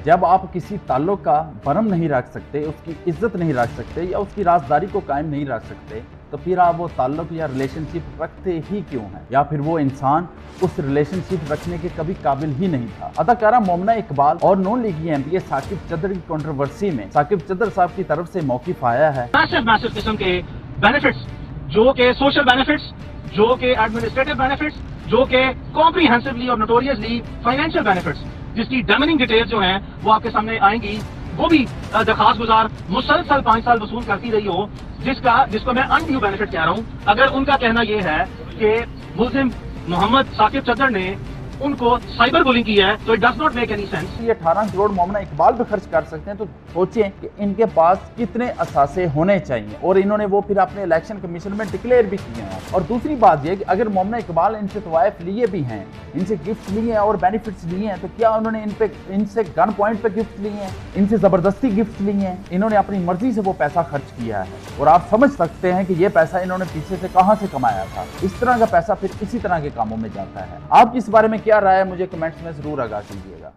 जब आप किसी ताल्लुक का भरम नहीं रख सकते, उसकी इज्जत नहीं रख सकते या उसकी राजदारी को कायम नहीं रख सकते, तो फिर आप वो ताल्लुक या रिलेशनशिप रखते ही क्यों हैं? या फिर वो इंसान उस रिलेशनशिप रखने के कभी काबिल ही नहीं था। अदाकारा मोमना इकबाल और नॉन लीगी एमपी साकिब चद्दर की कंट्रोवर्सी में साकिब चद्दर साहब की तरफ से मौकिफ आया है। मैसिव किस्म के बेनिफिट्स, जो के सोशल बेनिफिट्स, जो के एडमिनिस्ट्रेटिव बेनिफिट्स, जो के कॉम्प्रिहेंसिवली और नोटोरियसली फाइनेंशियल बेनिफिट्स, जिसकी डैमेनिंग डिटेल्स जो हैं वो आपके सामने आएंगी। वो भी दरखास्त गुजार मुसलसल 5 साल वसूल करती रही हो, जिसको मैं अनड्यू बेनिफिट कह रहा हूं। अगर उनका कहना यह है कि मुल्जिम मोहम्मद साकिब चद्दर ने उनको साइबर बुलिंग की है, तो it does not make any sense. ये 18 करोड़ मोमना इकबाल पे खर्च कर सकते हैं, तो सोचें कि इनके पास कितने असासे होने चाहिए, और इन्होंने वो फिर अपने इलेक्शन कमीशन में डिक्लेयर भी किए हैं। और दूसरी बात ये कि अगर मोमना इकबाल इनसे तवाइफ लिए भी हैं, इनसे गिफ्ट लिए हैं और बेनिफिट्स लिए हैं, तो क्या उन्होंने इनसे गन पॉइंट पे गिफ्ट लिए हैं, इनसे जबरदस्ती गिफ्ट लिए हैं? इन्होंने अपनी मर्जी से वो पैसा खर्च किया है, और आप समझ सकते हैं कि ये पैसा इन्होंने पीछे से कहां से कमाया था। इस तरह का पैसा फिर इसी तरह के कामों में जाता है। आपकी इस बारे में क्या राय है, मुझे कमेंट्स में जरूर आगाह कीजिएगा।